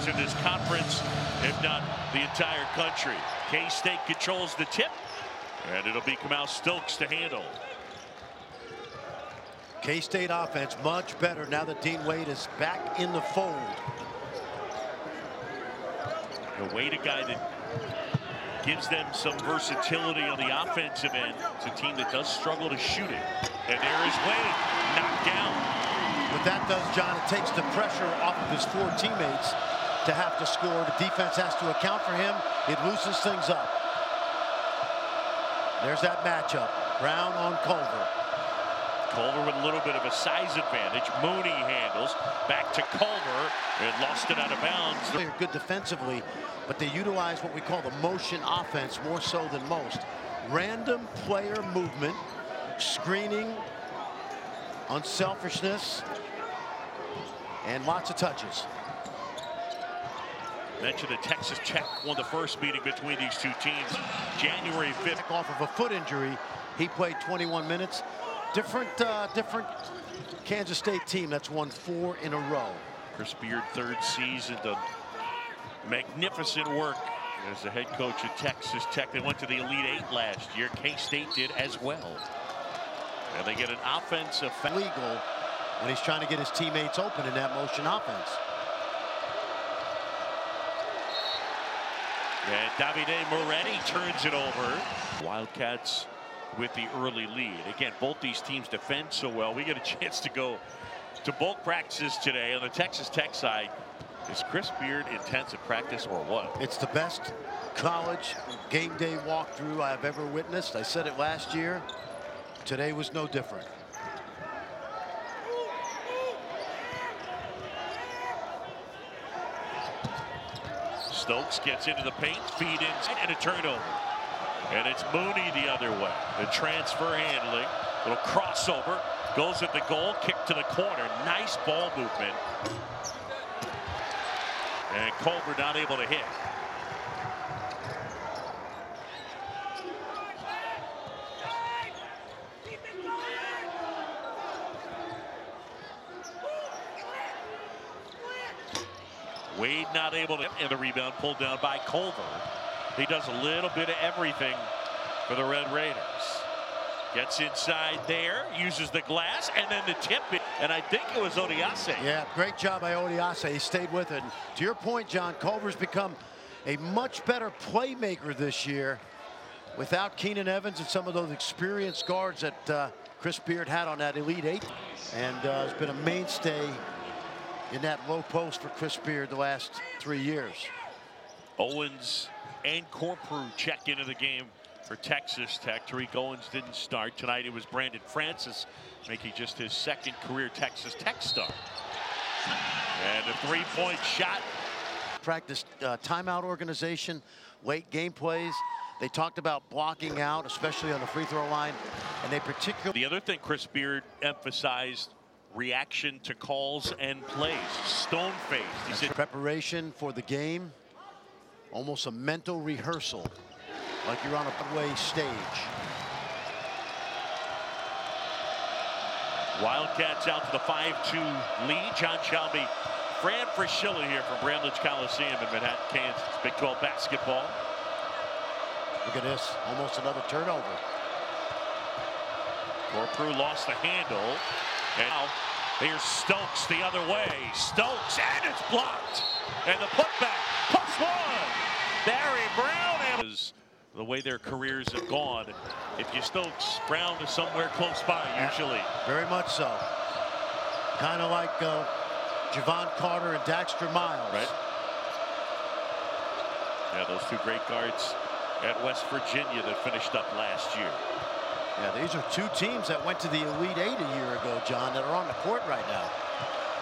coaches in this conference, if not the entire country. K-State controls the tip, and it'll be Kamau Stokes to handle. K-State offense much better now that Dean Wade is back in the fold. Wade, a guy that gives them some versatility on the offensive end. It's a team that does struggle to shoot it. And there is Wade, knocked down. What that does, John, it takes the pressure off of his four teammates to have to score. The defense has to account for him. It loosens things up. There's that matchup. Brown on Culver. Culver with a little bit of a size advantage. Mooney handles. Back to Culver. And lost it out of bounds. They're good defensively, but they utilize what we call the motion offense more so than most. Random player movement, screening, unselfishness, and lots of touches. Mentioned the Texas Tech won the first meeting between these two teams January 5th. Off of a foot injury, he played 21 minutes. Different Kansas State team that's won 4 in a row. Chris Beard, third season, done magnificent work as the head coach at Texas Tech. They went to the Elite Eight last year. K-State did as well. And they get an offensive legal when he's trying to get his teammates open in that motion offense. And Davide Moretti turns it over. Wildcats with the early lead. Again, both these teams defend so well. We get a chance to go to both practices today. On the Texas Tech side, is Chris Beard intense at practice or what? It's the best college game day walkthrough I have ever witnessed. I said it last year. Today was no different. Stokes gets into the paint, feed inside, and a turnover. And it's Mooney the other way. The transfer handling, little crossover, goes at the goal, kick to the corner. Nice ball movement. And Culver not able to hit. Wade not able to, and the rebound pulled down by Culver. He does a little bit of everything for the Red Raiders. Gets inside there, uses the glass, and then the tip. And I think it was Odiase. Yeah, great job by Odiase. He stayed with it. And to your point, John, Culver's become a much better playmaker this year without Keenan Evans and some of those experienced guards that Chris Beard had on that Elite Eight. And has been a mainstay in that low post for Chris Beard the last 3 years. Owens and Corprew check into the game for Texas Tech. Tariq Owens didn't start tonight. It was Brandon Francis making just his second career Texas Tech start. And a three-point shot. Practice timeout organization, late game plays. They talked about blocking out, especially on the free throw line, and they particularly. The other thing Chris Beard emphasized, reaction to calls and plays. Stone-faced. He said preparation for the game, almost a mental rehearsal, like you're on a Broadway stage. Wildcats out to the 5-2 lead. John Shelby, Fran Fraschilla here from Bramlage Coliseum in Manhattan, Kansas. Big 12 basketball. Look at this, almost another turnover. Corprew lost the handle. And now here's Stokes the other way. Stokes, and it's blocked. And the putback, plus one. Barry Brown. The way their careers have gone, if you Stokes, Brown is somewhere close by usually. Very much so. Kind of like Javon Carter and Daxter Miles. Right. Yeah, those two great guards at West Virginia that finished up last year. Yeah, these are two teams that went to the Elite Eight a year ago, John, that are on the court right now.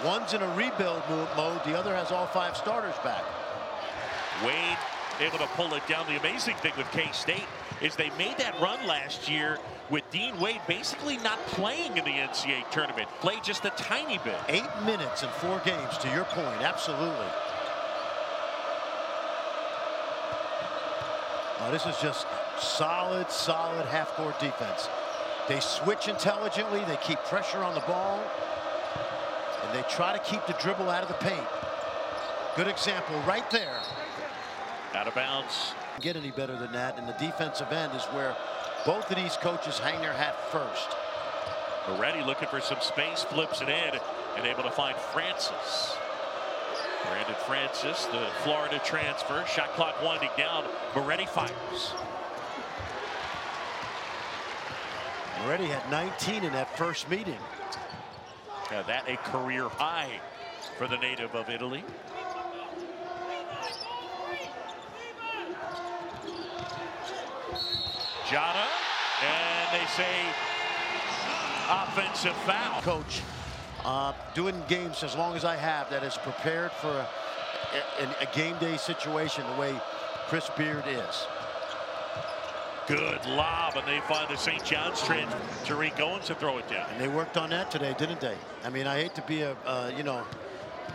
One's in a rebuild mode, the other has all 5 starters back. Wade able to pull it down. The amazing thing with K-State is they made that run last year with Dean Wade basically not playing in the NCAA tournament. Played just a tiny bit. 8 minutes in 4 games, to your point, absolutely. Oh, this is just solid half-court defense. They switch intelligently, they keep pressure on the ball, and they try to keep the dribble out of the paint. Good example right there. Out of bounds. Get any better than that, and the defensive end is where both of these coaches hang their hat first. Moretti looking for some space, flips it in, and able to find Francis. Brandon Francis, the Florida transfer. Shot clock winding down. Moretti fires. Moretti had 19 in that first meeting. Yeah, that a career high for the native of Italy. Jota, and they say offensive foul. Coach, doing games as long as I have that is prepared for a game day situation the way Chris Beard is. Good lob, and they find the St. John's transfer. Tariq Owens to throw it down. And they worked on that today, didn't they? I mean, I hate to be you know,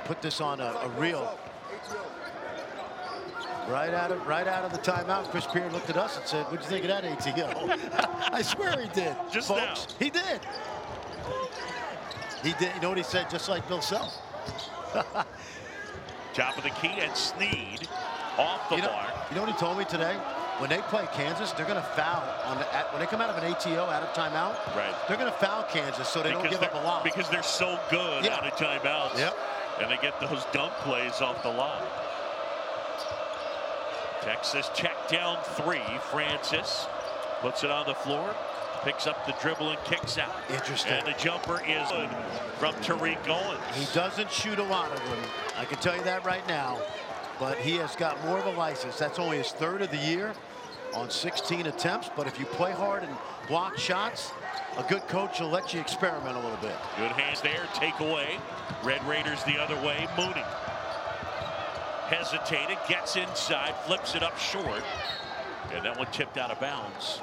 put this on a reel. Right out of the timeout, Chris Beard looked at us and said, "What'd you think of that ATO?" I swear he did. Just folks. now. He did. He did. You know what he said? Just like Bill Self. Top of the key, and Snead off the mark. You know what he told me today? When they play Kansas, they're going to foul when they come out of an ATO, out of timeout. Right. They're going to foul Kansas so they don't give up a lot. Because they're so good out of timeouts. Yep. And they get those dunk plays off the line. Texas check down 3. Francis puts it on the floor, picks up the dribble and kicks out. Interesting. And the jumper is good from Tariq Owens. He doesn't shoot a lot of them. I can tell you that right now. But he has got more of a license. That's only his 3rd of the year on 16 attempts. But if you play hard and block shots, a good coach will let you experiment a little bit. Good hands there. Take away. Red Raiders the other way. Mooney hesitated, gets inside, flips it up short, and that one tipped out of bounds.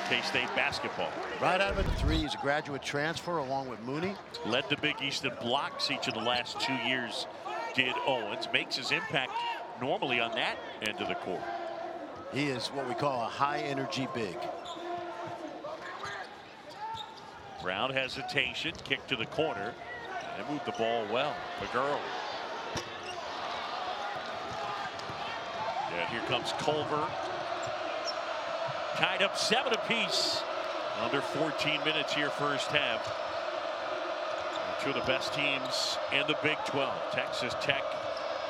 K-State basketball. Right out of it, 3. He's a graduate transfer along with Mooney. Led the Big East in blocks each of the last 2 years. Did Owens. Makes his impact normally on that end of the court. He is what we call a high energy big. Brown hesitation, kick to the corner. They moved the ball well. McGurl. And here comes Culver. Tied up 7 apiece. Under 14 minutes here first half. Two of the best teams in the Big 12, Texas Tech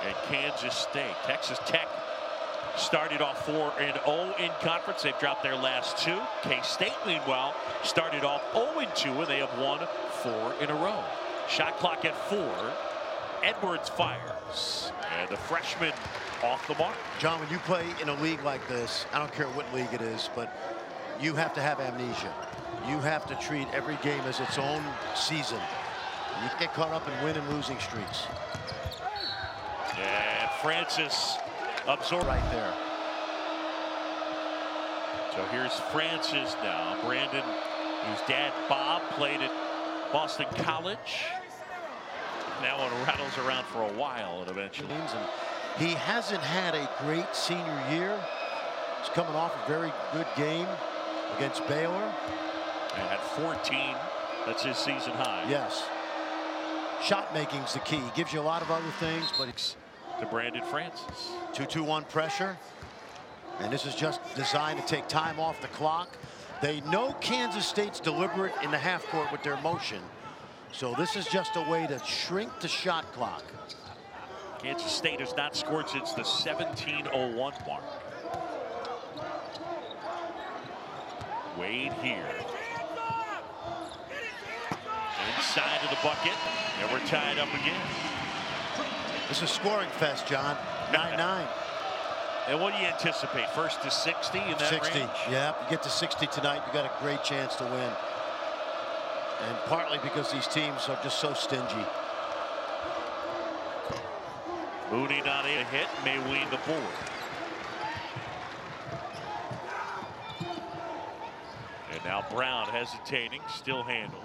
and Kansas State. Texas Tech started off 4-0 in conference. They've dropped their last 2. K-State, meanwhile, started off 0-2, and they have won 4 in a row. Shot clock at 4. Edwards fires, and the freshman off the mark. John, when you play in a league like this, I don't care what league it is, but you have to have amnesia. You have to treat every game as its own season. You get caught up in win and losing streaks. And Francis absorbed right there. So here's Francis now. Brandon, whose dad Bob played at Boston College. Now it rattles around for a while and eventually. And he hasn't had a great senior year. He's coming off a very good game against Baylor. And at 14, that's his season high. Yes. Shot making's the key. Gives you a lot of other things, but it's to Brandon Francis. 2-2-1 pressure. And this is just designed to take time off the clock. They know Kansas State's deliberate in the half court with their motion. So this is just a way to shrink the shot clock. Kansas State has not scored since the 17:01 mark. Wade here. Inside of the bucket, and we're tied up again. This is scoring fest, John. 9-9. And what do you anticipate? First to 60 in that 60. range? Yeah, you get to 60 tonight, you got a great chance to win. And partly because these teams are just so stingy. Mooney not a hit, may win the board. And now Brown hesitating, still handles.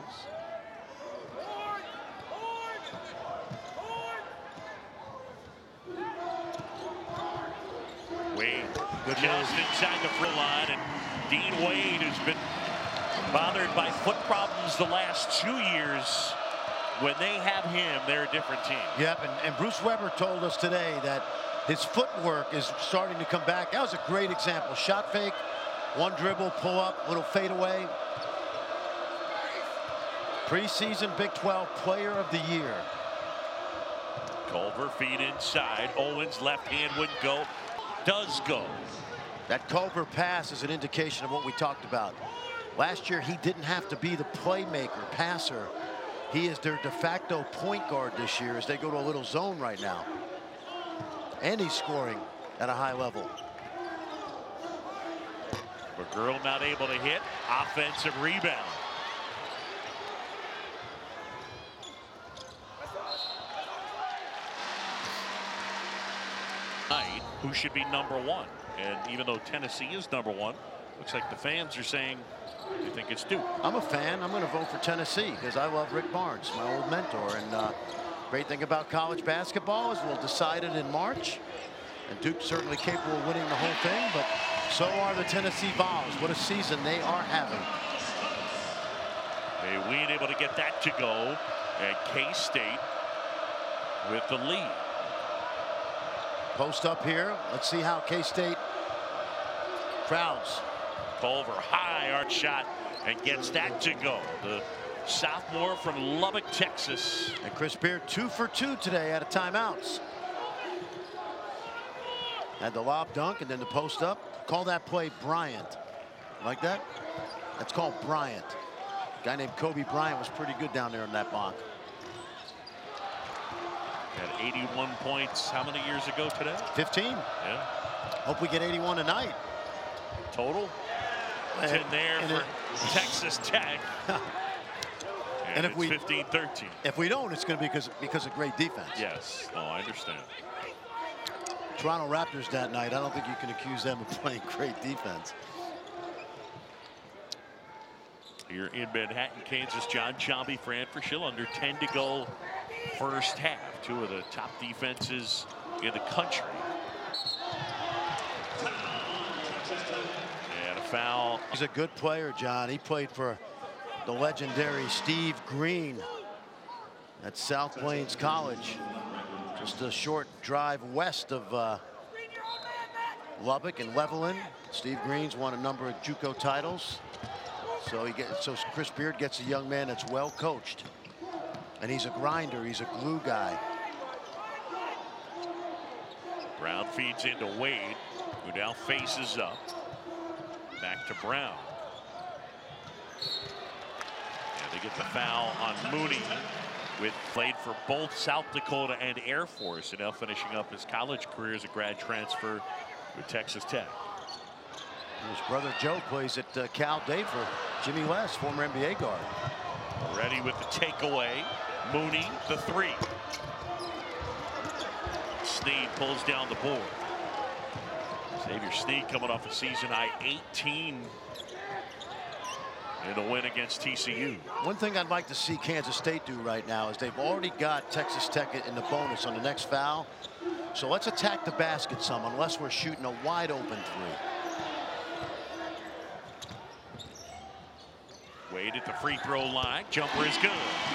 Wade Good just move. inside the free line, and Dean Wade, who's been bothered by foot problems the last 2 years, when they have him, they're a different team. Yep, and Bruce Weber told us today that his footwork is starting to come back. That was a great example. Shot fake, one dribble, pull up, little fadeaway. Preseason Big 12 Player of the Year. Culver feed inside. Owens left hand wouldn't go. Does go. That Culver pass is an indication of what we talked about. Last year he didn't have to be the playmaker, passer. He is their de facto point guard this year as they go to a little zone right now. And he's scoring at a high level. McGurl not able to hit. Offensive rebound. Who should be #1? And even though Tennessee is #1, looks like the fans are saying they think it's Duke. I'm a fan. I'm going to vote for Tennessee because I love Rick Barnes, my old mentor. And great thing about college basketball is we'll decide it in March. And Duke's certainly capable of winning the whole thing, but so are the Tennessee Vols. What a season they are having. They weren't able to get that to go, and K-State with the lead. Post up here. Let's see how K-State crowds. Culver high arc shot and gets that to go. The sophomore from Lubbock, Texas. And Chris Beard 2 for 2 today out of timeouts. Had the lob dunk and then the post up. Call that play Bryant. Like that? That's called Bryant. A guy named Kobe Bryant was pretty good down there in that block. Had 81 points how many years ago today? 15. Yeah. Hope we get 81 tonight. Total. 10 there for Texas Tech. and if we 15-13. If we don't, it's going to be because of great defense. Yes. Oh, I understand. Toronto Raptors that night, I don't think you can accuse them of playing great defense. Here in Manhattan, Kansas, John Chomby, Fran Fraschilla, under 10 to go first half. Two of the top defenses in the country. And a foul. He's a good player, John. He played for the legendary Steve Green at South Plains College. Just a short drive west of Lubbock and Levelland. Steve Green's won a number of JUCO titles. So Chris Beard gets a young man that's well coached. And he's a grinder. He's a glue guy. Brown feeds into Wade, who now faces up. Back to Brown. And they get the foul on Mooney, with played for both South Dakota and Air Force, and now finishing up his college career as a grad transfer with Texas Tech. His brother Joe plays at Cal Dave for Jimmy West, former NBA guard. Ready with the takeaway. Mooney, the three. Snead pulls down the board. Xavier Snead coming off a season high 18 in a win against TCU. One thing I'd like to see Kansas State do right now is they've already got Texas Tech in the bonus on the next foul. So let's attack the basket some unless we're shooting a wide open three. Wade at the free throw line. Jumper is good.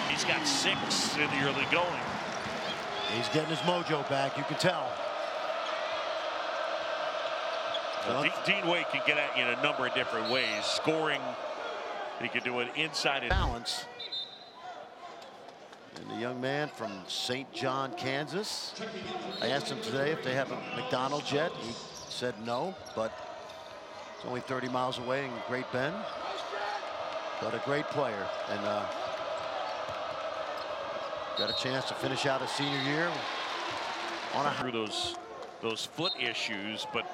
He's got 6 in the early going. He's getting his mojo back, you can tell. Well, Dean Wade can get at you in a number of different ways. Scoring, he can do it inside and balance. And the young man from St. John, Kansas. I asked him today if they have a McDonald's yet. He said no, but it's only 30 miles away in Great Bend. But a great player, and got a chance to finish out his senior year on through those foot issues, but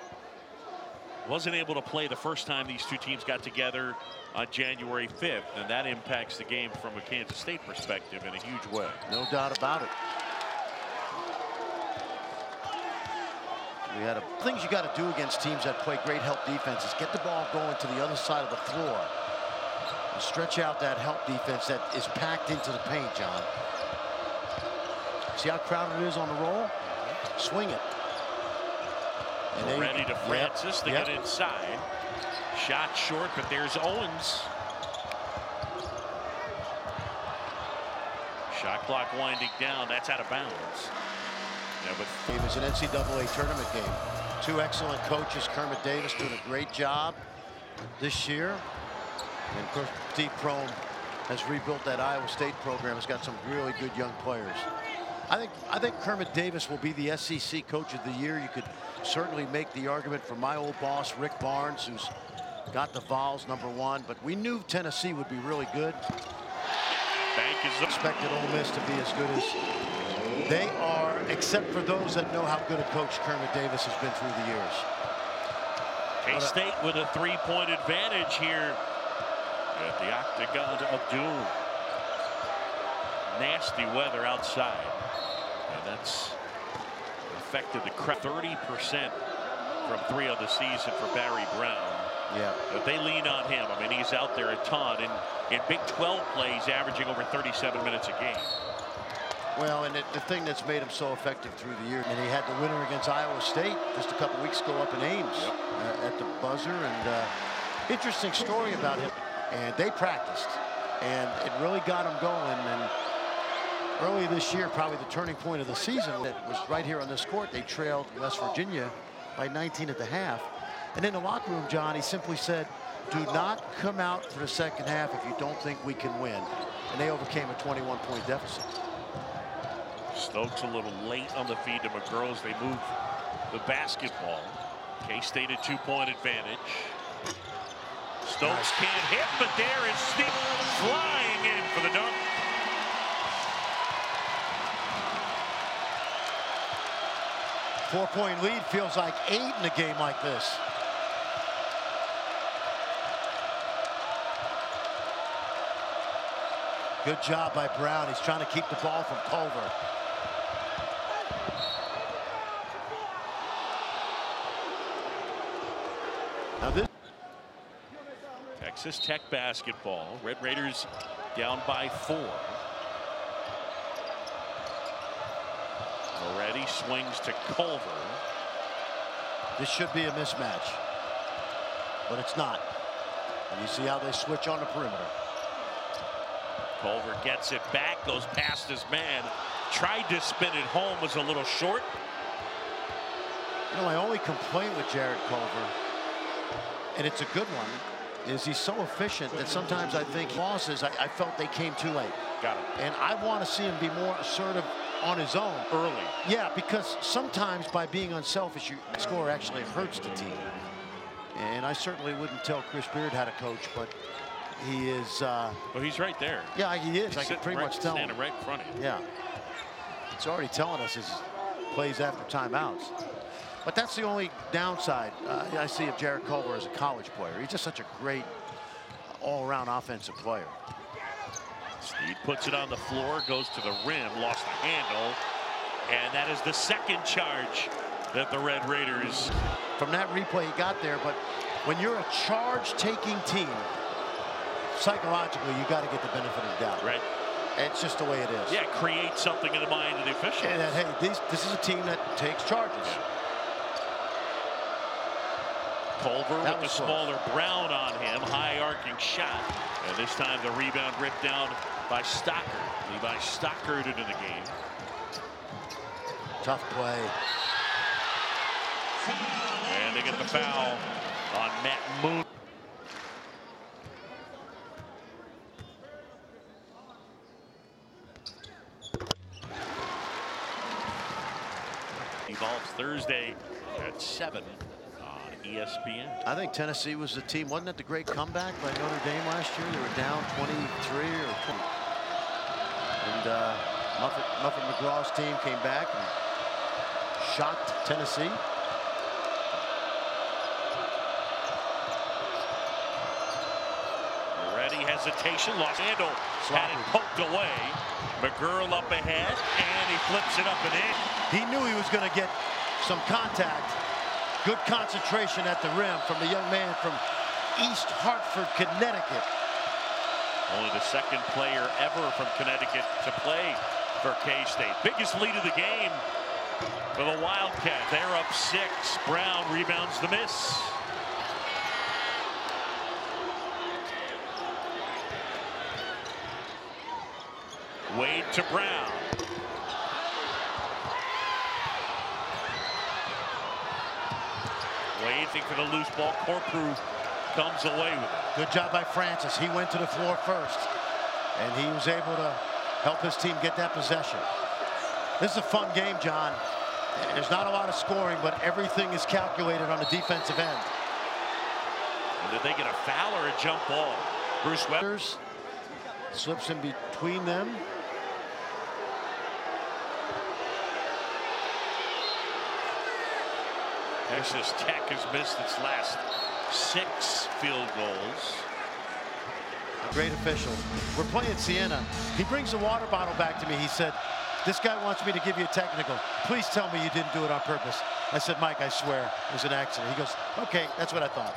wasn't able to play the first time these two teams got together on January 5th, and that impacts the game from a Kansas State perspective in a huge way. No doubt about it. We had things you got to do against teams that play great help defenses. Get the ball going to the other side of the floor. And stretch out that help defense that is packed into the paint, John. See how crowded it is on the roll? Swing it. And ready to Francis to get inside. Shot short, but there's Owens. Shot clock winding down. That's out of bounds. Yeah, but It was an NCAA tournament game. Two excellent coaches, Kermit Davis doing a great job this year. And of course, Steve Prohm has rebuilt that Iowa State program. It's got some really good young players. I think Kermit Davis will be the SEC Coach of the Year. You could certainly make the argument for my old boss, Rick Barnes, who's got the Vols #1. But we knew Tennessee would be really good. Bank is Expected Ole Miss to be as good as they are, except for those that know how good a coach Kermit Davis has been through the years. K-State with a 3-point advantage here at the Octagon of Doom. Nasty weather outside, and that's affected the crowd. 30% from 3 on the season for Barry Brown. Yeah. But they lean on him. I mean, he's out there a ton, and in Big 12 plays, averaging over 37 minutes a game. Well, and the thing that's made him so effective through the year, and he had the winner against Iowa State just a couple weeks ago up in Ames at the buzzer. And interesting story about him. And they practiced, and it really got him going. And early this year, probably the turning point of the season, that was right here on this court. They trailed West Virginia by 19 at the half. And in the locker room, John, he simply said, do not come out for the second half if you don't think we can win. And they overcame a 21-point deficit. Stokes a little late on the feed to McGurl as they move the basketball. K-State a 2-point advantage. Stokes can't hit, but there is Steve flying in for the dunk. Four-point lead feels like 8 in a game like this. Good job by Brown. He's trying to keep the ball from Culver. Now this Texas Tech basketball. Red Raiders down by 4. Moretti swings to Culver. This should be a mismatch, but it's not. And you see how they switch on the perimeter. Culver gets it back, goes past his man. Tried to spin it home, was a little short. You know, my only complaint with Jarrett Culver, and it's a good one, is he's so efficient that sometimes I think losses, I felt they came too late. Got it. And I want to see him be more assertive on his own. Early. Yeah, because sometimes by being unselfish, your score actually hurts the team. And I certainly wouldn't tell Chris Beard how to coach, but he is. Well, he's right there. Yeah, he is. He's I can pretty much tell him. Standing right in front of you. Yeah. It's already telling us his plays after timeouts. But that's the only downside I see of Jarrett Culver as a college player. He's just such a great all-around offensive player. Steed puts it on the floor, goes to the rim, lost the handle, and that is the second charge that the Red Raiders. From that replay, he got there, but when you're a charge-taking team, psychologically, you got to get the benefit of the doubt. Right. It's just the way it is. Yeah, create something in the mind of the officials. And that, hey, this is a team that takes charges. Yeah. Culver with the smaller Brown on him, high arcing shot, and this time the rebound ripped down by Stockard. Levi Stockard into the game. Tough play. And they get the foul on Matt Moon. Evolves Thursday at 7 on ESPN. I think Tennessee was the team. Wasn't that the great comeback by Notre Dame last year? They were down 23 or 20. And Muffet McGraw's team came back and shocked Tennessee. Moretti hesitation, lost handle, had it poked away. McGurl up ahead, and he flips it up and in. He knew he was going to get some contact. Good concentration at the rim from the young man from East Hartford, Connecticut. Only the second player ever from Connecticut to play for K-State. Biggest lead of the game for the Wildcats. They're up 6. Brown rebounds the miss. Wade to Brown. Wade for the loose ball. Corprew comes away with it. Good job by Francis. He went to the floor first, and he was able to help his team get that possession. This is a fun game, John. There's not a lot of scoring, but everything is calculated on the defensive end. And did they get a foul or a jump ball? Bruce Weber slips in between them. Texas Tech has missed its last 6 field goals. Great official. We're playing Siena. He brings a water bottle back to me. He said, "This guy wants me to give you a technical. Please tell me you didn't do it on purpose." I said, "Mike, I swear it was an accident." He goes, "Okay, that's what I thought.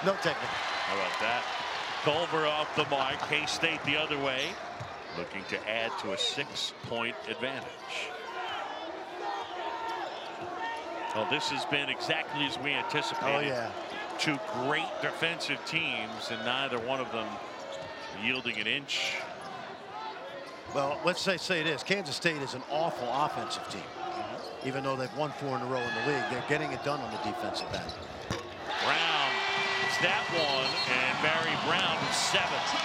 No technical." How about that? Culver off the mark. K-State the other way, looking to add to a 6-point advantage. Well, this has been exactly as we anticipated. Oh, yeah. 2 great defensive teams, and neither one of them yielding an inch. Well, let's say this. Kansas State is an awful offensive team. Even though they've won 4 in a row in the league, they're getting it done on the defensive end. Brown is that one, and Barry Brown is 7th.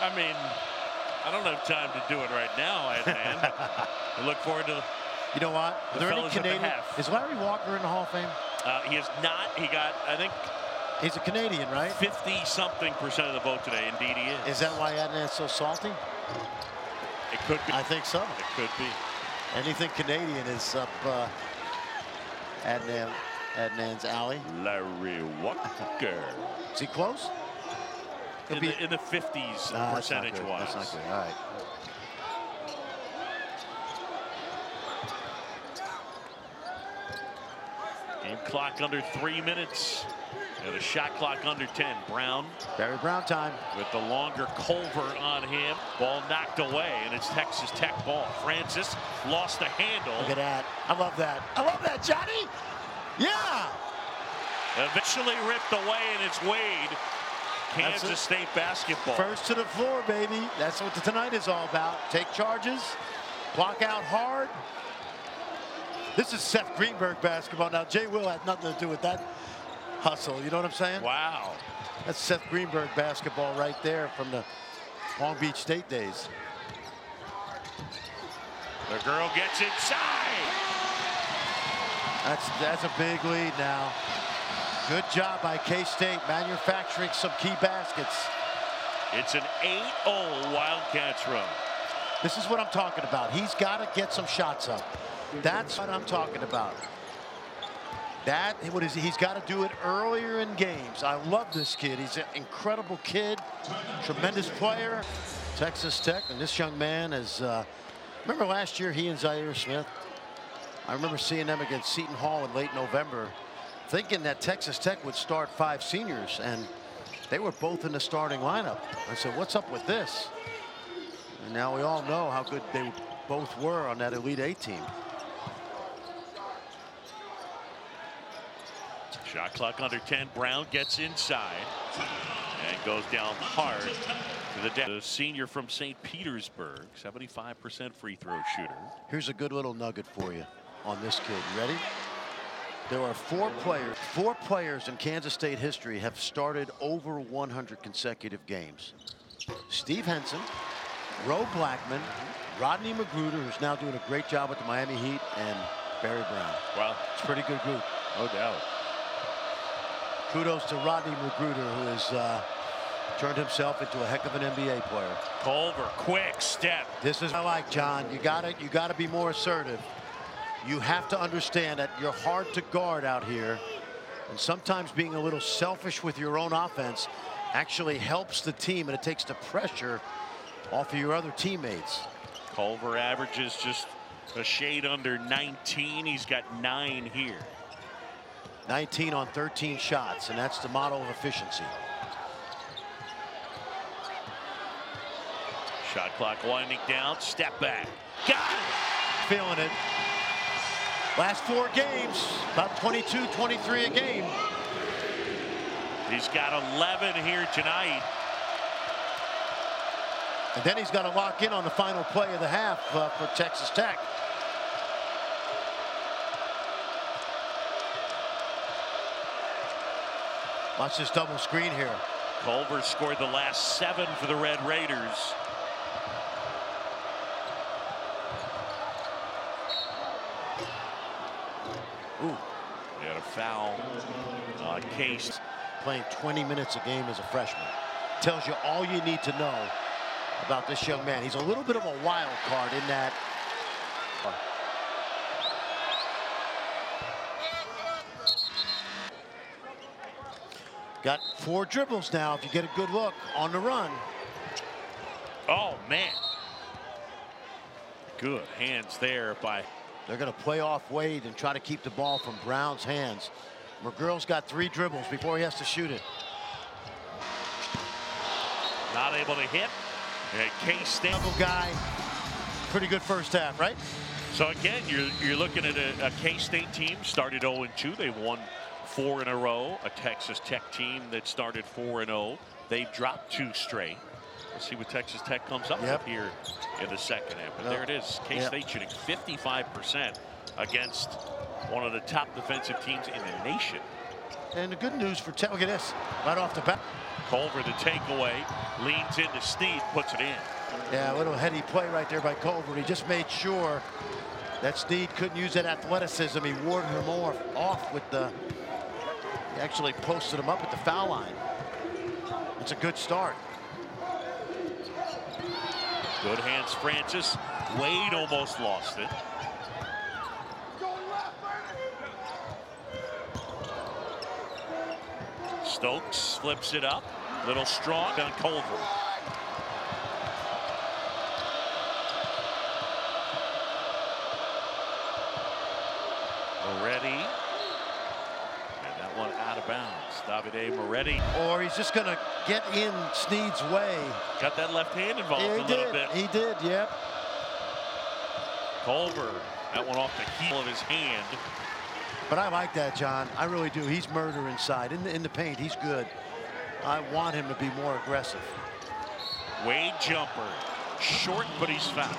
I mean, I don't have time to do it right now, man. I look forward to. You know what? The Are there any fellas at the Canadian? half. Is Larry Walker in the Hall of Fame? He is not. He got, I think, He's a Canadian, right? 50-something% of the vote today. Indeed, he is. Is that why Adnan's so salty? It could be. I think so. It could be. Anything Canadian is up Adnan's alley. Larry Walker. Is he close? In the 50s percentage-wise. That's not good. All right. Game clock under 3 minutes. And a shot clock under 10. Brown. Barry Brown time. With the longer Culver on him. Ball knocked away, and it's Texas Tech ball. Francis lost the handle. Look at that. I love that. I love that, Johnny. Yeah. Eventually ripped away, and it's Wade. Kansas State basketball. First to the floor, baby. That's what tonight is all about. Take charges. Block out hard. This is Seth Greenberg basketball. Now, Jay Will had nothing to do with that hustle. You know what I'm saying? Wow. That's Seth Greenberg basketball right there from the Long Beach State days. The girl gets inside. That's a big lead now. Good job by K-State manufacturing some key baskets. It's an 8-0 Wildcats run. This is what I'm talking about. He's got to get some shots up. That's what I'm talking about. He's got to do it earlier in games. I love this kid. He's an incredible kid, tremendous player. Texas Tech, and this young man is, remember last year he and Zaire Smith? I remember seeing them against Seton Hall in late November, thinking that Texas Tech would start 5 seniors, and they were both in the starting lineup. I said, what's up with this? And now we all know how good they both were on that Elite 8 team. Shot clock under 10. Brown gets inside and goes down hard to the senior from St. Petersburg, 75% free throw shooter. Here's a good little nugget for you on this kid. You ready? There are 4 players in Kansas State history have started over 100 consecutive games. Steve Henson, Ro Blackman, Rodney Magruder, who's now doing a great job with the Miami Heat, and Barry Brown. Wow. It's a pretty good group. No doubt. Kudos to Rodney Magruder, who has turned himself into a heck of an NBA player. Culver, quick step. This is what I like, John. You gotta be more assertive. You have to understand that you're hard to guard out here, and sometimes being a little selfish with your own offense actually helps the team, and it takes the pressure off of your other teammates. Culver averages just a shade under 19. He's got 9 here. 19 on 13 shots, and that's the model of efficiency. Shot clock winding down. Step back. Got it. Feeling it. Last 4 games, about 22, 23 a game. He's got 11 here tonight. And then he's got to lock in on the final play of the half for Texas Tech. Watch this double screen here. Culver scored the last 7 for the Red Raiders. Ooh. They had a foul on Case. Playing 20 minutes a game as a freshman. Tells you all you need to know about this young man. He's a little bit of a wild card in that. Got 4 dribbles now if you get a good look on the run. Oh, man. Good hands there by. They're going to play off Wade and try to keep the ball from Brown's hands. McGurl's got 3 dribbles before he has to shoot it. Not able to hit. And K-State guy, pretty good first half, right? So again, you're looking at a K-State team started 0-2. They won 4 in a row. A Texas Tech team that started 4-0. They dropped 2 straight. Let's see what Texas Tech comes up with here in the second half. But there it is. K-State shooting 55% against one of the top defensive teams in the nation. And the good news for Tech, look at this, right off the bat. Culver the takeaway, leans into Snead, puts it in. Yeah, a little heady play right there by Culver. He just made sure that Snead couldn't use that athleticism. He warded him off with the, he actually posted him up at the foul line. It's a good start. Good hands, Francis. Wade almost lost it. Stokes flips it up. Little strong on Culver. Moretti. And that one out of bounds. Davide Moretti. Or he's just going to get in Snead's way. Got that left hand involved a little bit. He did, yep. Culver. That one off the heel of his hand. But I like that, John. I really do. He's murder inside. In the paint, he's good. I want him to be more aggressive. Wade jumper. Short, but he's fouled.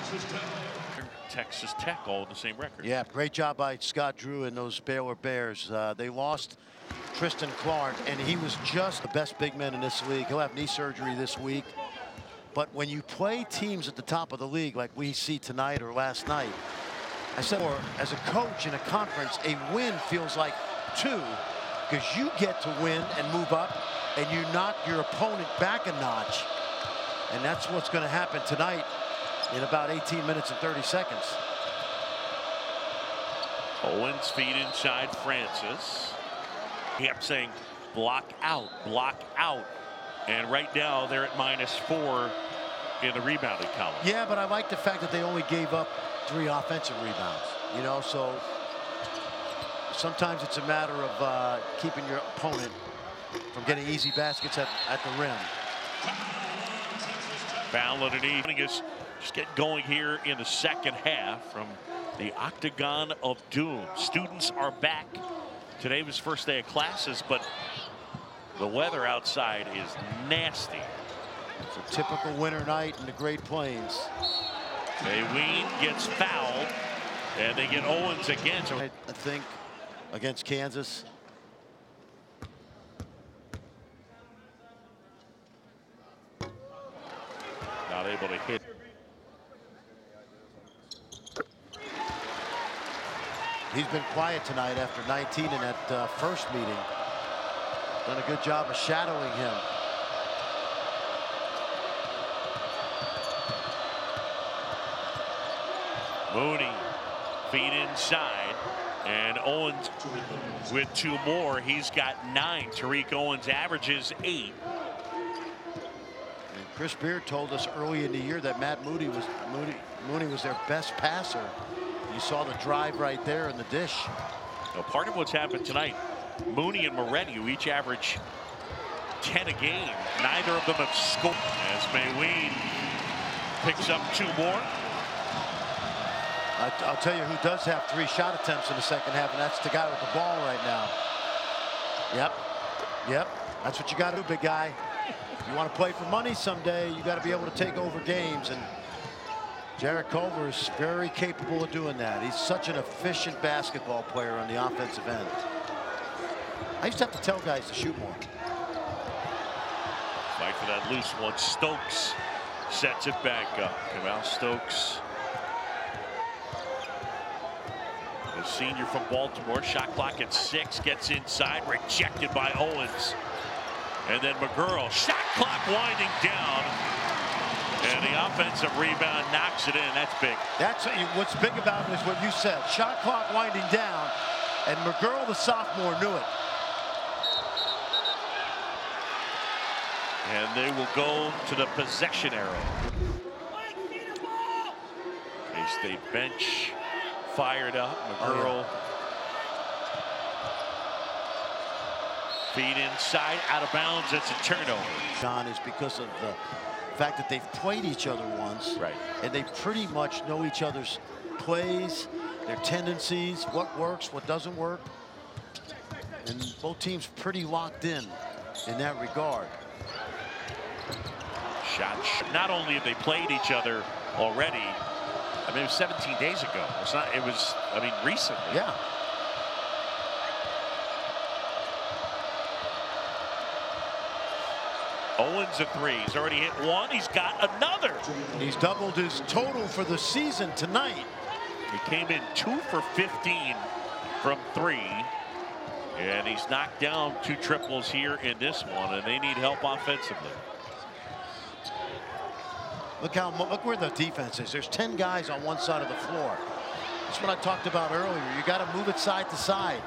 Texas Tech all in the same record. Yeah, great job by Scott Drew and those Baylor Bears. They lost Tristan Clark, and he was just the best big man in this league. He'll have knee surgery this week. But when you play teams at the top of the league like we see tonight or last night, I said, or as a coach in a conference, a win feels like 2 because you get to win and move up and you knock your opponent back a notch. And that's what's going to happen tonight in about 18 minutes and 30 seconds. Owens feed inside Francis. He kept saying block out, block out. And right now they're at -4 in the rebounding column. Yeah, but I like the fact that they only gave up 3 offensive rebounds, you know, so sometimes it's a matter of keeping your opponent from getting easy baskets at the rim. Foul underneath. Just get going here in the second half from the Octagon of Doom. Students are back. Today was first day of classes, but the weather outside is nasty. It's a typical winter night in the Great Plains. Mayween gets fouled, and they get Owens again. So I think against Kansas. Not able to hit. He's been quiet tonight after 19 in that first meeting. Done a good job of shadowing him. Mooney feed inside, and Owens with 2 more. He's got 9. Tariq Owens averages 8. And Chris Beard told us early in the year that Mooney was their best passer. You saw the drive right there in the dish. Now, part of what's happened tonight, Mooney and Moretti, who each average 10 a game, neither of them have scored. As Mayween picks up 2 more. I'll tell you who does have 3 shot attempts in the second half, and that's the guy with the ball right now. Yep. That's what you got to do, big guy. You want to play for money someday, you got to be able to take over games, and Jarrett Culver is very capable of doing that. He's such an efficient basketball player on the offensive end. I used to have to tell guys to shoot more. Fight for that loose one. Stokes sets it back up. Kamau Stokes, the senior from Baltimore. Shot clock at 6. Gets inside. Rejected by Owens. And then McGurl. Shot clock winding down. And the offensive rebound knocks it in. That's big. That's what's big about it is what you said. Shot clock winding down. And McGurl, the sophomore, knew it. And they will go to the possession arrow. K-State bench fired up. McGurl. Feed inside, out of bounds. It's a turnover. John, is because of the fact that they've played each other once. Right. And they pretty much know each other's plays, their tendencies, what works, what doesn't work. And both teams pretty locked in that regard. Shot. Not only have they played each other already, I mean, it was 17 days ago. It's not, it was, I mean, recently. Yeah. Owens a 3. He's already hit 1. He's got another. He's doubled his total for the season tonight. He came in 2 for 15 from 3. And he's knocked down 2 triples here in this one, and they need help offensively. Look where the defense is. There's 10 guys on one side of the floor. That's what I talked about earlier. You got to move it side to side.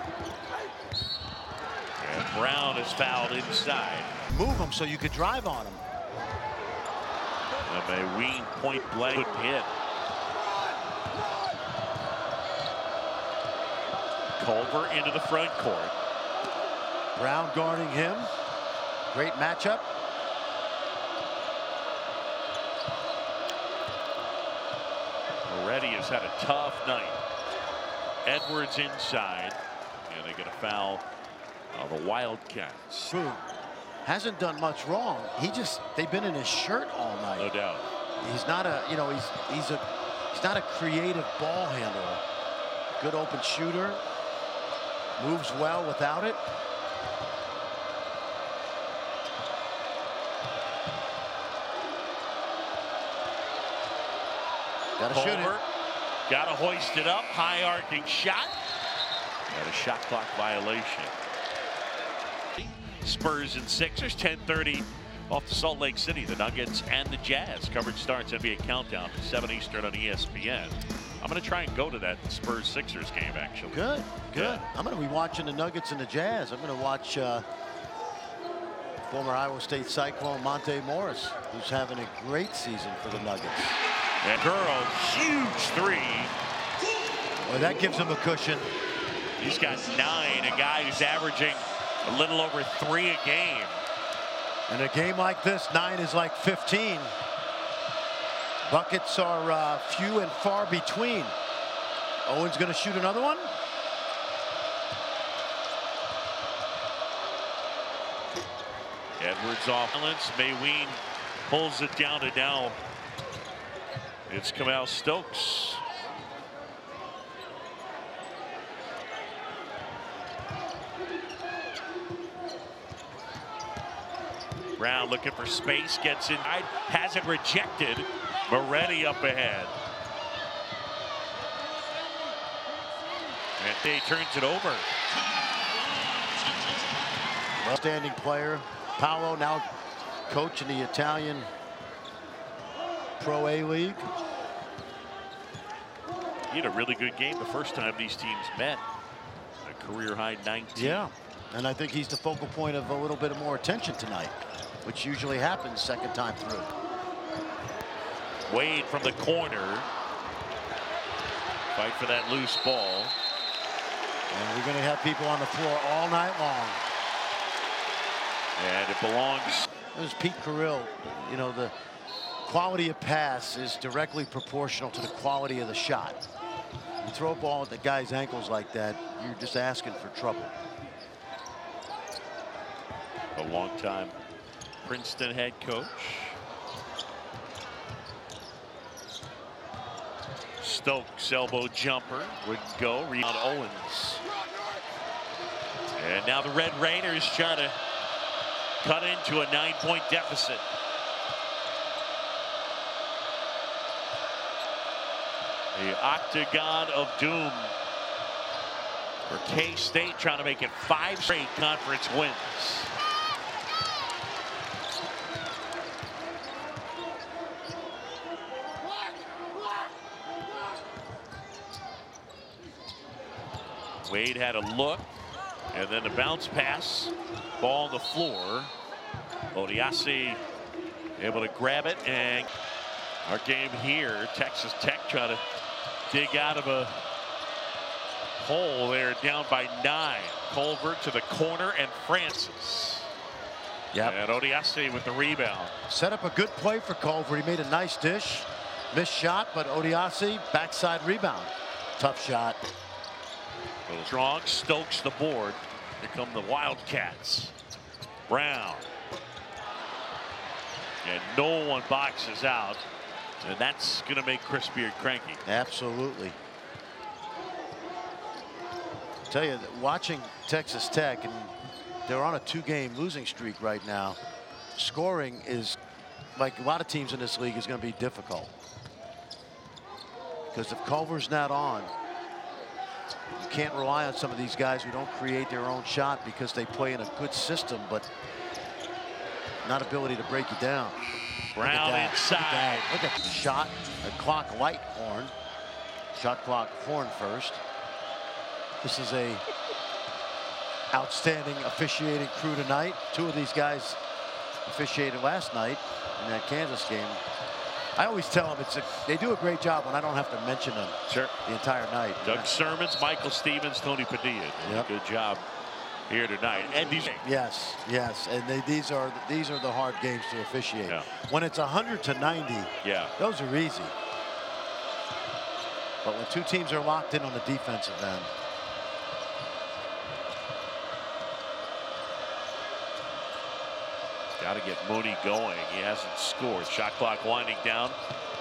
And Brown is fouled inside. Move them so you could drive on them. A Ween point blank hit. Culver into the front court. Brown guarding him. Great matchup. Moretti has had a tough night. Edwards inside, and they get a foul of the Wildcats. True. Hasn't done much wrong. They've been in his shirt all night. No doubt. He's not a, he's not a creative ball handler. Good open shooter. Moves well without it. Got to shoot it. Got to hoist it up. High arcing shot. Got a shot clock violation. Spurs and Sixers, 10:30 off to Salt Lake City. The Nuggets and the Jazz. Coverage starts NBA Countdown, 7 Eastern on ESPN. I'm going to try and go to that Spurs-Sixers game, actually. Good, good. I'm going to be watching the Nuggets and the Jazz. I'm going to watch former Iowa State Cyclone Monte Morris, who's having a great season for the Nuggets. And Girl, huge 3. Well, that gives him a cushion. He's got 9, a guy who's averaging a little over 3 a game. In a game like this, 9 is like 15. Buckets are few and far between. Owens going to shoot another one. Edwards off balance. Mayween pulls it down to now. It's Kamau Stokes. Brown looking for space, gets inside, has it rejected. Moretti up ahead. And they turns it over. Outstanding player. Paolo now coach in the Italian Pro A League. He had a really good game the first time these teams met. A career high 19. Yeah, and I think he's the focal point of a little bit more attention tonight, which usually happens second time through. Wade from the corner. Fight for that loose ball. And we're going to have people on the floor all night long. And it belongs. It was Pete Carril. You know, the quality of pass is directly proportional to the quality of the shot. You throw a ball at the guy's ankles like that, you're just asking for trouble. A long time Princeton head coach. Stokes elbow jumper would go. Rebound Owens. And now the Red Raiders trying to cut into a 9-point deficit. The Octagon of Doom for K-State, trying to make it 5 straight conference wins. Wade had a look, and then the bounce pass, ball on the floor. Odiase able to grab it, and our game here, Texas Tech trying to dig out of a hole. They're down by 9. Culver to the corner, and Francis. Yep. And Odiase with the rebound. Set up a good play for Culver. He made a nice dish. Missed shot, but Odiase, backside rebound. Tough shot. A little strong. Stokes the board. Here come the Wildcats. Brown. And no one boxes out. And that's going to make Chris Beard cranky. Absolutely. Tell you that watching Texas Tech, and they're on a 2-game losing streak right now. Scoring is, like a lot of teams in this league, is going to be difficult. Because if Culver's not on, you can't rely on some of these guys who don't create their own shot because they play in a good system, but not ability to break you down. Brown inside. Look at the shot, the clock light horn. Shot clock horn first. This is a outstanding officiating crew tonight. 2 of these guys officiated last night in that Kansas game. I always tell them they do a great job when I don't have to mention them the entire night. Doug Sermons, Michael Stevens, Tony Padilla. Yep. Good job here tonight. And these. Yes, and these are the hard games to officiate. Yeah. When it's 100 to 90, those are easy. But when 2 teams are locked in on the defensive end. Got to get Mooney going. He hasn't scored. Shot clock winding down.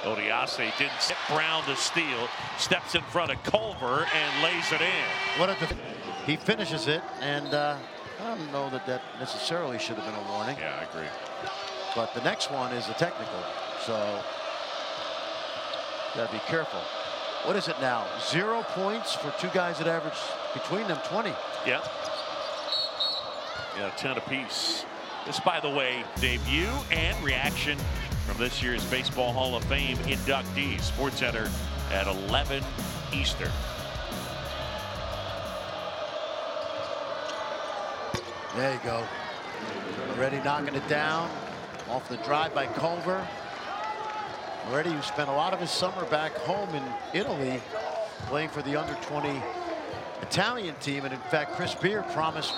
Odiase didn't sit. Brown to steal. Steps in front of Culver and lays it in. He finishes it, and I don't know that necessarily should have been a warning. Yeah, I agree. But the next one is a technical, so got to be careful. What is it now? 0 points for 2 guys that average between them 20. Yeah. 10 apiece. This, by the way, debut and reaction from this year's Baseball Hall of Fame inductees. SportsCenter at 11 Eastern. There you go. Moretti knocking it down off the drive by Culver. Moretti, who spent a lot of his summer back home in Italy playing for the under-20 Italian team, and in fact Chris Beard promised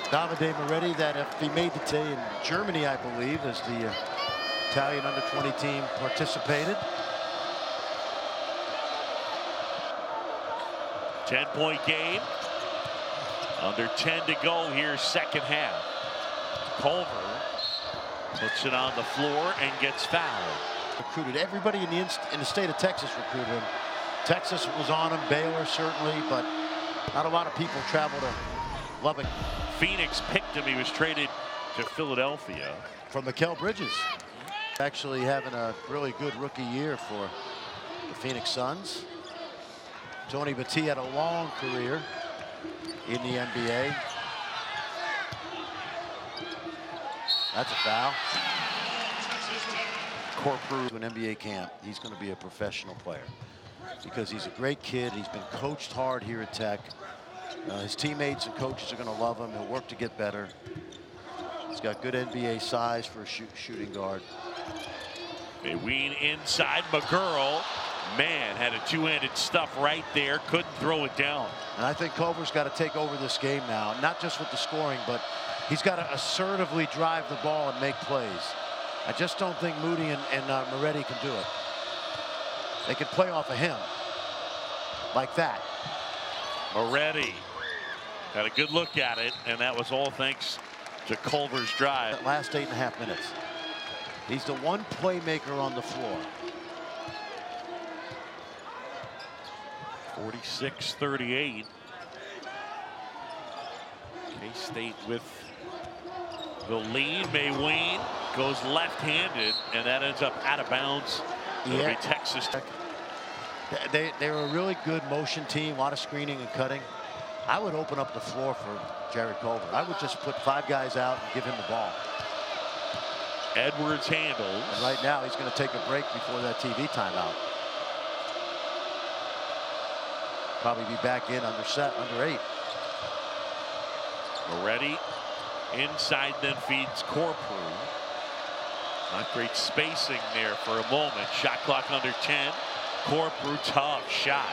Davide Moretti that if he made the team in Germany, I believe, as the Italian under-20 team participated. 10-point game. Under 10 to go here, second half. Culver puts it on the floor and gets fouled. Recruited everybody in the state of Texas. Recruited him. Texas was on him. Baylor certainly, but not a lot of people travel to Lubbock. Phoenix picked him. He was traded to Philadelphia. From Mikal Bridges. Actually having a really good rookie year for the Phoenix Suns. Tony Battie had a long career in the NBA. That's a foul. Corprew to an NBA camp. He's going to be a professional player because he's a great kid. He's been coached hard here at Tech. His teammates and coaches are going to love him. He'll work to get better. He's got good NBA size for a shooting guard. They wean inside. McGurl, man, had a two-handed stuff right there. Couldn't throw it down. And I think Culver's got to take over this game now, not just with the scoring, but he's got to assertively drive the ball and make plays. I just don't think Moody and Moretti can do it. They can play off of him like that. Moretti had a good look at it, and that was all thanks to Culver's drive. That last 8.5 minutes. He's the one playmaker on the floor. 46-38. K-State with the lead. Mayween goes left-handed, and that ends up out of bounds. It'll be Texas Tech. They were a really good motion team, a lot of screening and cutting. I would open up the floor for Jared Culver. I would just put 5 guys out and give him the ball. Edwards handles. And right now he's going to take a break before that TV timeout. Probably be back in under 8. Moretti inside, then feeds Corprew. Not great spacing there for a moment. Shot clock under 10. Corprew, tough shot.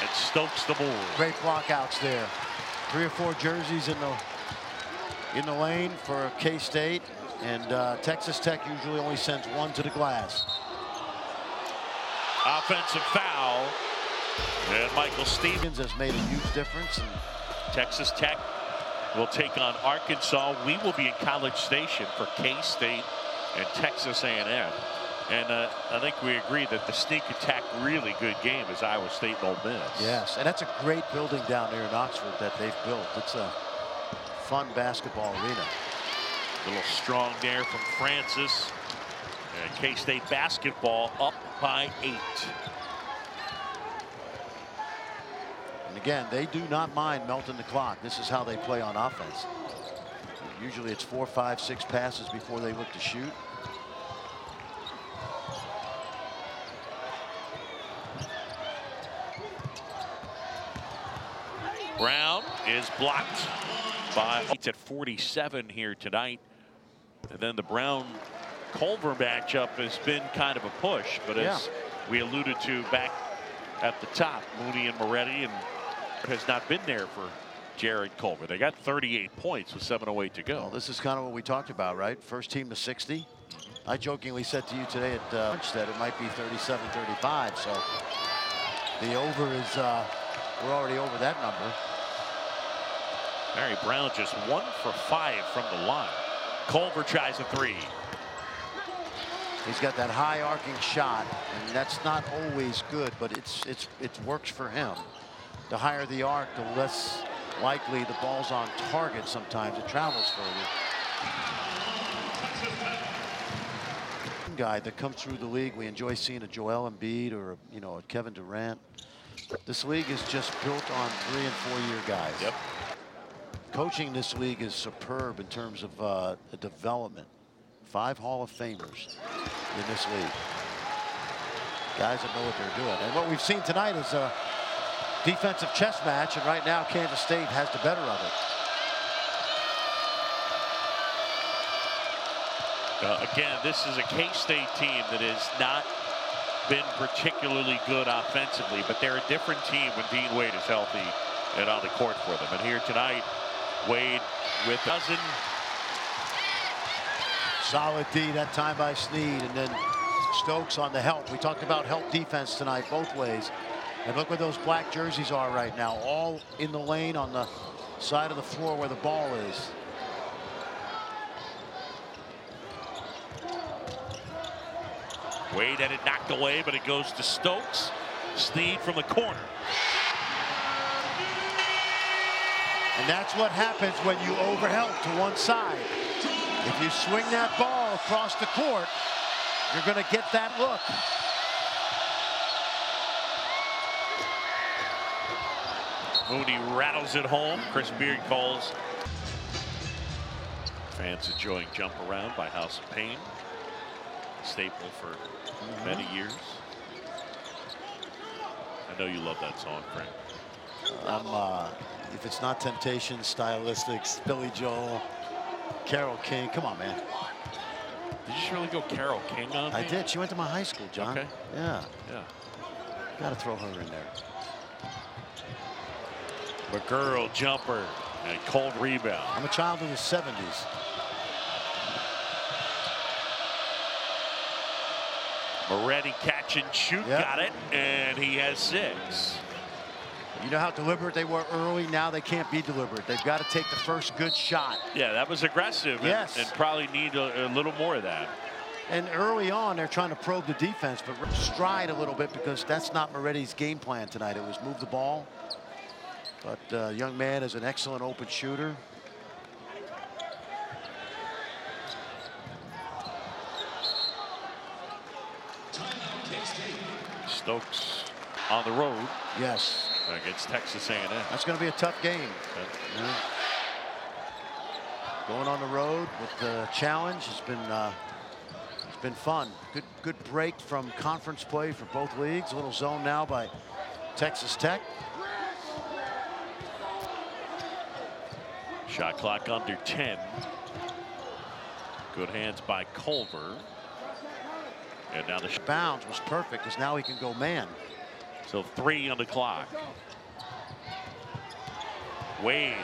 And Stokes the board. Great blockouts there. 3 or 4 jerseys in the lane for K-State, and Texas Tech usually only sends 1 to the glass. Offensive foul, and Michael Stevens has made a huge difference. And Texas Tech will take on Arkansas. We will be in College Station for K-State and Texas A&M. And I think we agree that the sneak attack really good game is Iowa State and Ole Miss. Yes, and that's a great building down there in Oxford that they've built. It's a fun basketball arena. A little strong there from Francis. And K-State basketball up by 8. And again, they do not mind melting the clock. This is how they play on offense. Usually it's 4, 5, 6 passes before they look to shoot. Brown is blocked by. It's at 47 here tonight. And then the Brown-Culver matchup has been kind of a push. But as we alluded to back at the top, Mooney and Moretti, and has not been there for Jared Culver. They got 38 points with 7:08 to go. Well, this is kind of what we talked about, right? First team to 60. I jokingly said to you today at lunch that it might be 37-35. So the over is, we're already over that number. Barry Brown just 1 for 5 from the line. Culver tries a 3. He's got that high arcing shot, and that's not always good, but it works for him. The higher the arc, the less likely the ball's on target. Sometimes it travels further. Guy that comes through the league, we enjoy seeing a Joel Embiid or a Kevin Durant. This league is just built on 3- and 4-year guys. Yep. Coaching this league is superb in terms of development. 5 Hall of Famers in this league. Guys that know what they're doing. And what we've seen tonight is a defensive chess match, and right now Kansas State has the better of it. Again, this is a K-State team that has not been particularly good offensively, but they're a different team when Dean Wade is healthy and on the court for them. And here tonight, Wade with a dozen. Solid D that time by Snead, and then Stokes on the help. We talked about help defense tonight both ways. And look where those black jerseys are right now, all in the lane on the side of the floor where the ball is. Wade had it knocked away, but it goes to Stokes. Snead from the corner. And that's what happens when you overhelp to one side. If you swing that ball across the court, you're going to get that look. Mooney rattles it home. Chris Beard calls. Fans enjoying Jump Around by House of Pain. Staple for many years. I know you love that song, Frank. If it's not Temptation, Stylistics, Billy Joel, Carole King. Come on, man. Did you just really go Carole King on me? I did. She went to my high school, John. Okay. Yeah. Yeah. Got to throw her in there. McGurl jumper and cold rebound. I'm a child of the 70s. Moretti catch and shoot, got it, and he has 6. You know how deliberate they were early? Now they can't be deliberate. They've got to take the first good shot. Yeah, that was aggressive. Yes. And probably need a little more of that. And early on, they're trying to probe the defense, but stride a little bit because that's not Moretti's game plan tonight. It was move the ball. But young man is an excellent open shooter. Stokes on the road. Yes. Against Texas A&M. That's going to be a tough game. Yeah. Going on the road with the challenge has been fun. Good break from conference play for both leagues. A little zone now by Texas Tech. Shot clock under 10. Good hands by Culver. And now the bounce was perfect because now he can go man. So 3 on the clock. Wade.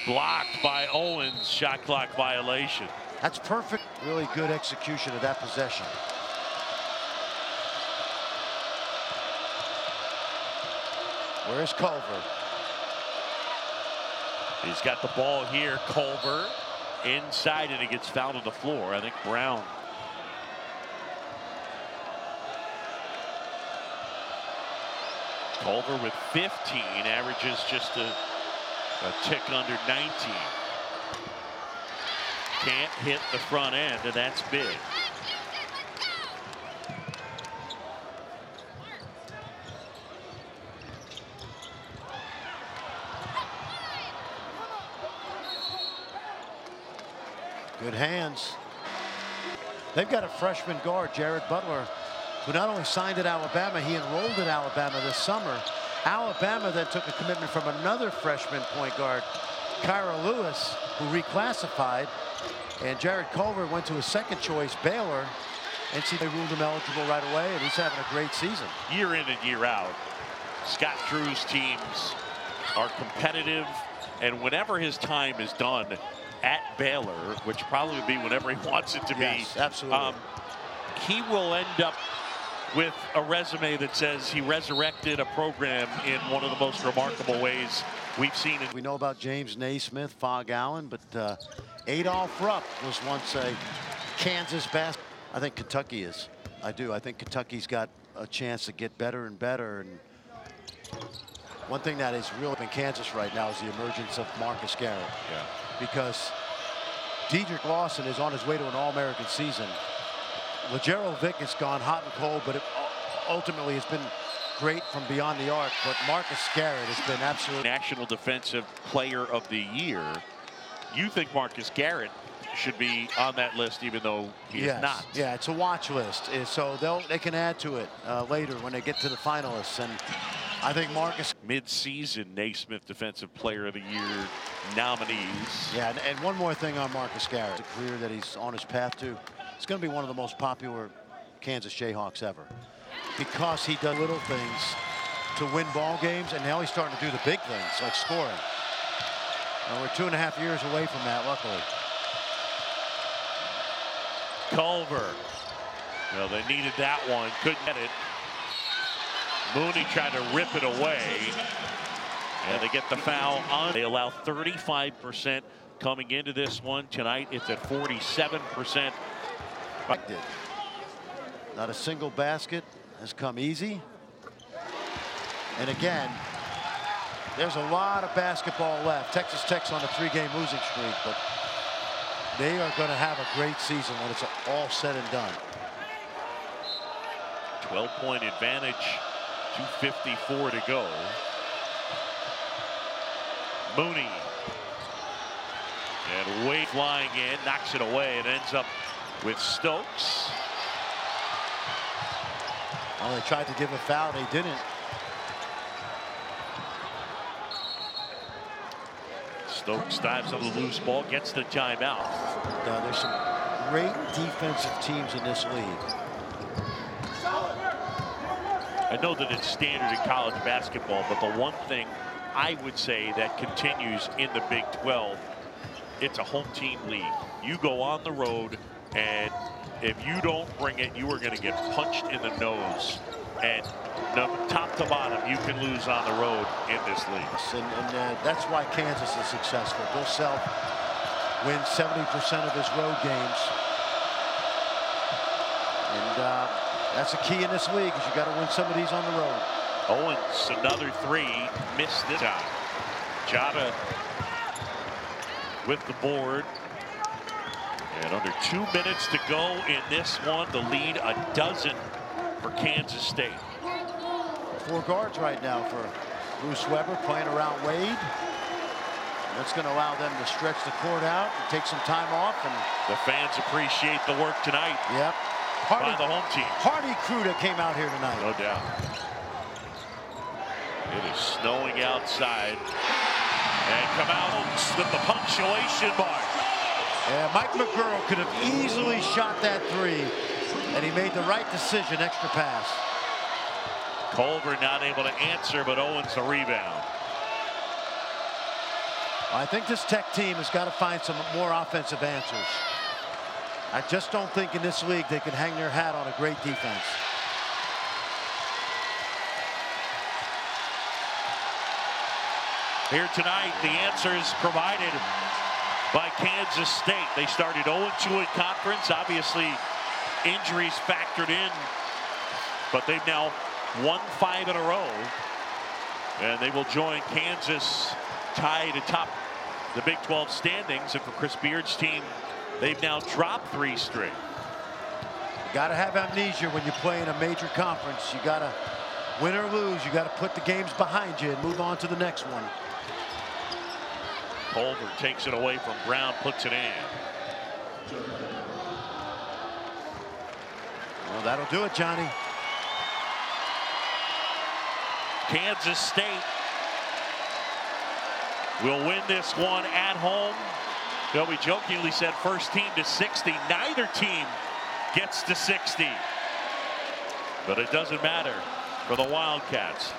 Blocked by Owens. Shot clock violation. That's perfect. Really good execution of that possession. Where's Culver? He's got the ball here. Culver inside, and he gets fouled on the floor. I think Brown. Culver with 15 averages just a tick under 19. Can't hit the front end, and that's big. Good hands. They've got a freshman guard, Jared Butler, who not only signed at Alabama, he enrolled at Alabama this summer. Alabama then took a commitment from another freshman point guard, Kyra Lewis, who reclassified. And Jared Culver went to his second choice, Baylor, and they ruled him eligible right away, and he's having a great season. Year in and year out, Scott Drew's teams are competitive, and whenever his time is done at Baylor, which probably would be whenever he wants it to be, absolutely. He will end up with a resume that says he resurrected a program in one of the most remarkable ways we've seen. We know about James Naismith, Fog Allen, but Adolph Rupp was once a Kansas basket. I think Kentucky is. I do. I think Kentucky's got a chance to get better and better. And one thing that is real in Kansas right now is the emergence of Marcus Garrett. Yeah. Because Dedrick Lawson is on his way to an All-American season. Legero Vick has gone hot and cold, but it ultimately has been great from beyond the arc. But Marcus Garrett has been absolutely National Defensive Player of the Year. You think Marcus Garrett should be on that list, even though he is not? Yeah, it's a watch list, so they can add to it later when they get to the finalists. And I think Marcus, mid-season Naismith Defensive Player of the Year nominees. Yeah, and one more thing on Marcus Garrett, the career that he's on his path to. It's going to be one of the most popular Kansas Jayhawks ever because he does little things to win ball games, and now he's starting to do the big things like scoring. We're 2.5 years away from that, luckily. Culver. Well, they needed that one. Couldn't get it. Mooney tried to rip it away. And they get the foul on. They allow 35% coming into this one. Tonight, it's at 47%. Not a single basket has come easy. And again, there's a lot of basketball left. Texas Tech's on a 3-game losing streak, but they are going to have a great season when it's all said and done. 12-point advantage, 2:54 to go. Mooney. And Wade flying in, knocks it away. It ends up with Stokes. Well, they tried to give a foul, they didn't. Stokes dives on the loose ball, gets the timeout. There's some great defensive teams in this league. I know that it's standard in college basketball, but the one thing I would say that continues in the Big 12, it's a home team league. You go on the road, and if you don't bring it, you are going to get punched in the nose. And No, top to bottom, you can lose on the road in this league. And that's why Kansas is successful. Bill Self wins 70% of his road games. And that's the key in this league, is you got to win some of these on the road. Owens, another three, missed this time. Jada with the board. And under 2 minutes to go in this one, the lead a dozen for Kansas State. 4 guards right now for Bruce Weber, playing around Wade. That's going to allow them to stretch the court out and take some time off. And the fans appreciate the work tonight. Yep. By the home team. Hardy crew that came out here tonight. No doubt. It is snowing outside. And come out with the punctuation mark. Yeah, Mike McGurl could have easily shot that 3, and he made the right decision, extra pass. Culver not able to answer, but Owens the rebound. I think this Tech team has got to find some more offensive answers. I just don't think in this league they can hang their hat on a great defense. Here tonight, the answers provided by Kansas State. They started 0-2 in conference. Obviously, injuries factored in, but they've now won 5 in a row. And they will join Kansas tied atop the Big 12 standings. And for Chris Beard's team, they've now dropped 3 straight. You got to have amnesia when you play in a major conference. You got to win or lose. You got to put the games behind you and move on to the next one. Culver takes it away from Brown, puts it in. Well, that'll do it, Johnny. Kansas State will win this one at home. You know, we jokingly said first team to 60. Neither team gets to 60. But it doesn't matter for the Wildcats.